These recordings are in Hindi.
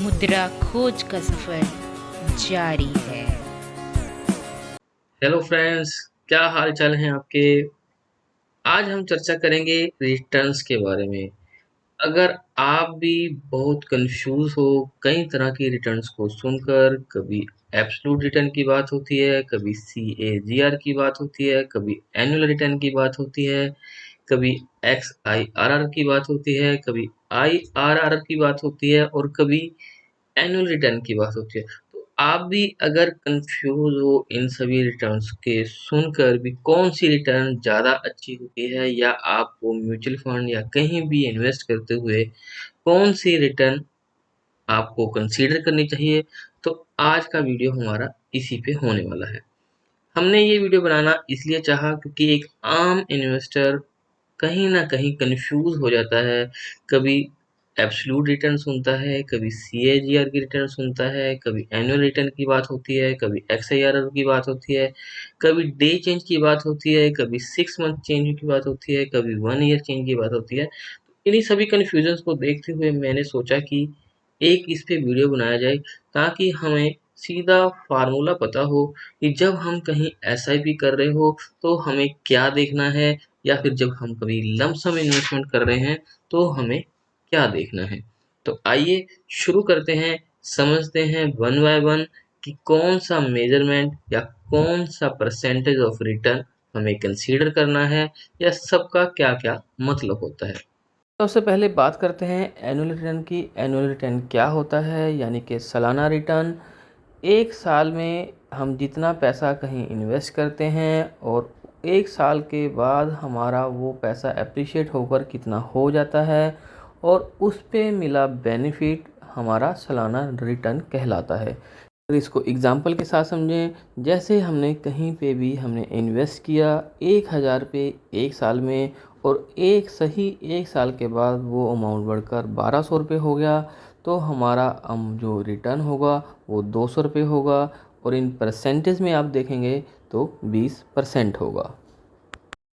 मुद्रा खोज का सफर जारी है। हेलो फ्रेंड्स, क्या हाल चाल हैं आपके। आज हम चर्चा करेंगे रिटर्न्स के बारे में। अगर आप भी बहुत कंफ्यूज हो कई तरह की रिटर्न्स को सुनकर, कभी एब्सोल्यूट रिटर्न की बात होती है, कभी CAGR की बात होती है, कभी एनुअल रिटर्न की बात होती है, कभी XIRR की बात होती है, कभी IRR की बात होती है और कभी एनुअल रिटर्न की बात होती है। तो आप भी अगर कंफ्यूज हो इन सभी रिटर्न्स के सुनकर भी कौन सी रिटर्न ज़्यादा अच्छी होती है, या आपको म्यूचुअल फंड या कहीं भी इन्वेस्ट करते हुए कौन सी रिटर्न आपको कंसीडर करनी चाहिए, तो आज का वीडियो हमारा इसी पे होने वाला है। हमने ये वीडियो बनाना इसलिए चाहा क्योंकि एक आम इन्वेस्टर कहीं न कहीं कन्फ्यूज़ हो जाता है। कभी एब्सोल्यूट रिटर्न सुनता है, कभी CAGR की रिटर्न सुनता है, कभी एनुअल रिटर्न की बात होती है, कभी XIRR की बात होती है, कभी डे चेंज की बात होती है, कभी 6 मंथ चेंज की बात होती है, कभी 1 ईयर चेंज की बात होती है। इन्हीं सभी कन्फ्यूजन्स को देखते हुए मैंने सोचा कि एक इस पे वीडियो बनाया जाए, ताकि हमें सीधा फार्मूला पता हो कि जब हम कहीं SIP कर रहे हो तो हमें क्या देखना है, या फिर जब हम कभी लमसम इन्वेस्टमेंट कर रहे हैं तो हमें क्या देखना है। तो आइए शुरू करते हैं, समझते हैं वन बाय वन कि कौन सा मेजरमेंट या कौन सा परसेंटेज ऑफ रिटर्न हमें कंसीडर करना है, या सबका क्या क्या मतलब होता है। सबसे पहले बात करते हैं एनुअल रिटर्न की। एनुअल रिटर्न क्या होता है? यानी कि सालाना रिटर्न। एक साल में हम जितना पैसा कहीं इन्वेस्ट करते हैं और एक साल के बाद हमारा वो पैसा एप्रिशिएट होकर कितना हो जाता है, और उस पे मिला बेनिफिट हमारा सालाना रिटर्न कहलाता है। अगर इसको एग्जांपल के साथ समझें, जैसे हमने कहीं पे भी हमने इन्वेस्ट किया 1000 रुपये एक साल में, और एक साल के बाद वो अमाउंट बढ़कर 1200 रुपये हो गया, तो हमारा जो रिटर्न होगा वो 200 रुपये होगा, और इन परसेंटेज में आप देखेंगे तो 20% होगा।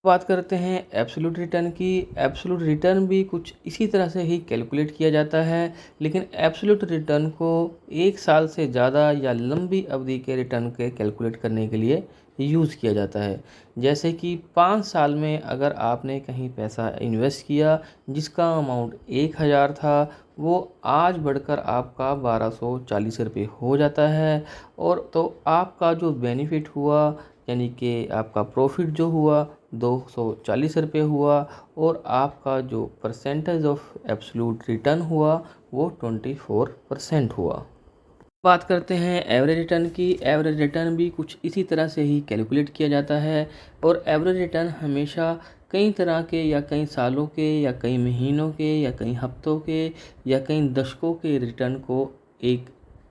बात करते हैं एब्सोल्यूट रिटर्न की। एब्सोल्यूट रिटर्न भी कुछ इसी तरह से ही कैलकुलेट किया जाता है, लेकिन एब्सोल्यूट रिटर्न को एक साल से ज़्यादा या लंबी अवधि के रिटर्न के कैलकुलेट करने के लिए यूज़ किया जाता है। जैसे कि 5 साल में अगर आपने कहीं पैसा इन्वेस्ट किया जिसका अमाउंट 1000 था, वो आज बढ़कर आपका 1240 रुपये हो जाता है, और तो आपका जो बेनिफिट हुआ, यानी कि आपका प्रॉफिट जो हुआ 240 रुपये हुआ, और आपका जो परसेंटेज ऑफ एब्सोल्यूट रिटर्न हुआ वो 24% हुआ। बात करते हैं एवरेज रिटर्न की। एवरेज रिटर्न भी कुछ इसी तरह से ही कैलकुलेट किया जाता है, और एवरेज रिटर्न हमेशा कई तरह के या कई सालों के या कई महीनों के या कई हफ्तों के या कई दशकों के रिटर्न को एक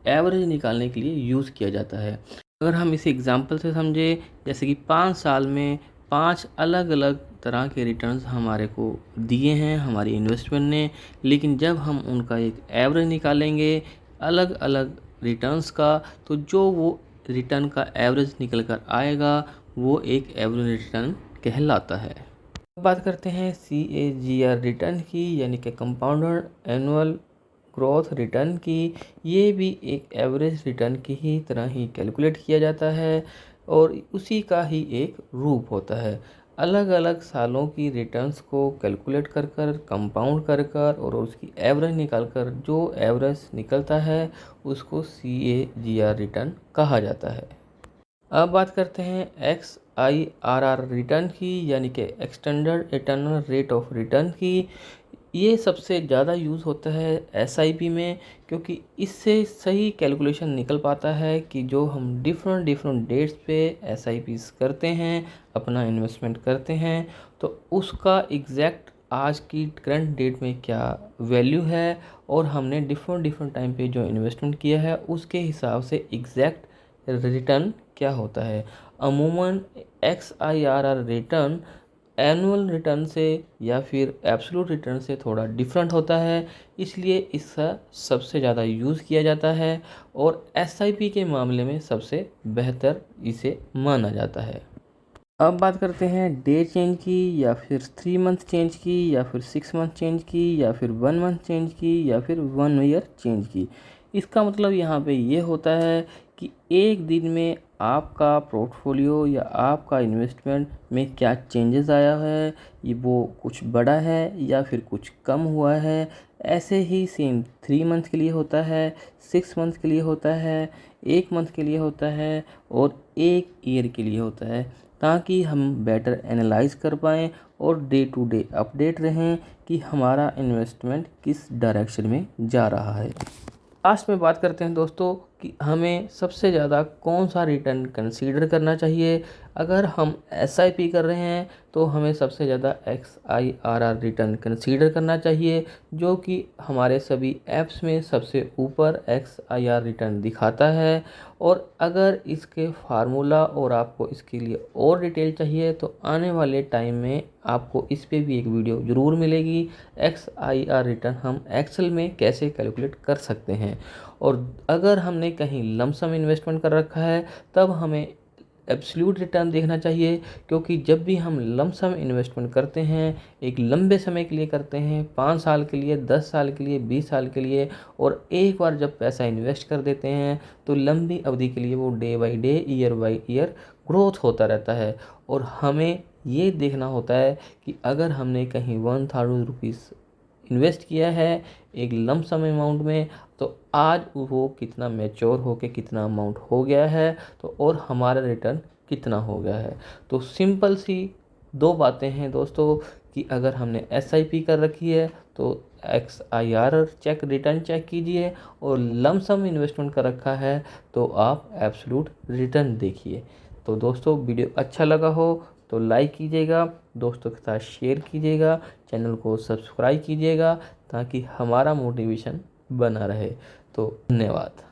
एवरेज निकालने के लिए यूज़ किया जाता है। अगर हम इसे एग्जांपल से समझें, जैसे कि 5 साल में 5 अलग अलग तरह के रिटर्न्स हमारे को दिए हैं हमारी इन्वेस्टमेंट ने, लेकिन जब हम उनका एक एवरेज निकालेंगे अलग अलग रिटर्न्स का, तो जो वो रिटर्न का एवरेज निकल कर आएगा वो एक एवरेज रिटर्न कहलाता है। अब बात करते हैं CAGR रिटर्न की, यानी कि कंपाउंडेड एनुअल ग्रोथ रिटर्न की। ये भी एक एवरेज रिटर्न की ही तरह ही कैलकुलेट किया जाता है, और उसी का ही एक रूप होता है। अलग अलग सालों की रिटर्न्स को कैलकुलेट कर कर कंपाउंड कर कर और उसकी एवरेज निकाल कर जो एवरेज निकलता है उसको CAGR रिटर्न कहा जाता है। अब बात करते हैं XIRR रिटर्न की, यानी कि extended internal rate of return की। ये सबसे ज़्यादा यूज़ होता है SIP में, क्योंकि इससे सही कैलकुलेशन निकल पाता है कि जो हम डिफरेंट डिफरेंट डेट्स पे SIPs करते हैं, अपना इन्वेस्टमेंट करते हैं, तो उसका एग्जैक्ट आज की करंट डेट में क्या वैल्यू है, और हमने डिफरेंट डिफरेंट टाइम पे जो इन्वेस्टमेंट किया है उसके हिसाब से एग्जैक्ट रिटर्न क्या होता है। अमूमन XIRR रिटर्न एनुअल रिटर्न से या फिर एब्सोल्यूट रिटर्न से थोड़ा डिफरेंट होता है, इसलिए इसका सबसे ज़्यादा यूज़ किया जाता है, और SIP के मामले में सबसे बेहतर इसे माना जाता है। अब बात करते हैं डे चेंज की, या फिर 3 मंथ चेंज की, या फिर 6 मंथ चेंज की, या फिर 1 मंथ चेंज की, या फिर 1 ईयर चेंज की। इसका मतलब यहाँ पे ये होता है कि एक दिन में आपका पोर्टफोलियो या आपका इन्वेस्टमेंट में क्या चेंजेस आया है, ये वो कुछ बड़ा है या फिर कुछ कम हुआ है। ऐसे ही सेम 3 मंथ के लिए होता है, 6 मंथ के लिए होता है, 1 मंथ के लिए होता है और 1 ईयर के लिए होता है, ताकि हम बेटर एनालाइज कर पाएँ और डे टू डे अपडेट रहें कि हमारा इन्वेस्टमेंट किस डायरेक्शन में जा रहा है। लास्ट में बात करते हैं दोस्तों कि हमें सबसे ज़्यादा कौन सा रिटर्न कंसीडर करना चाहिए। अगर हम SIP कर रहे हैं तो हमें सबसे ज़्यादा XIRR रिटर्न कंसीडर करना चाहिए, जो कि हमारे सभी ऐप्स में सबसे ऊपर XIR रिटर्न दिखाता है। और अगर इसके फार्मूला और आपको इसके लिए और डिटेल चाहिए तो आने वाले टाइम में आपको इस पे भी एक वीडियो ज़रूर मिलेगी। XIR रिटर्न हम एक्सेल में कैसे कैलकुलेट कर सकते हैं। और अगर हमने कहीं लमसम इन्वेस्टमेंट कर रखा है तब हमें एब्सोल्यूट रिटर्न देखना चाहिए, क्योंकि जब भी हम लमसम इन्वेस्टमेंट करते हैं एक लंबे समय के लिए करते हैं, 5 साल के लिए, 10 साल के लिए, 20 साल के लिए, और एक बार जब पैसा इन्वेस्ट कर देते हैं तो लंबी अवधि के लिए वो day by day, year by year growth होता रहता है। और हमें ये देखना होता है कि अगर हमने कहीं 1000 रुपीज़ इन्वेस्ट किया है एक लमसम अमाउंट में, तो आज वो कितना मैच्योर होके कितना अमाउंट हो गया है, तो और हमारा रिटर्न कितना हो गया है। तो सिंपल सी 2 बातें हैं दोस्तों कि अगर हमने SIP कर रखी है तो XIR चेक, रिटर्न चेक कीजिए, और लमसम इन्वेस्टमेंट कर रखा है तो आप एब्सोल्यूट रिटर्न देखिए। तो दोस्तों वीडियो अच्छा लगा हो तो लाइक कीजिएगा, दोस्तों के साथ शेयर कीजिएगा, चैनल को सब्सक्राइब कीजिएगा ताकि हमारा मोटिवेशन बना रहे। तो धन्यवाद।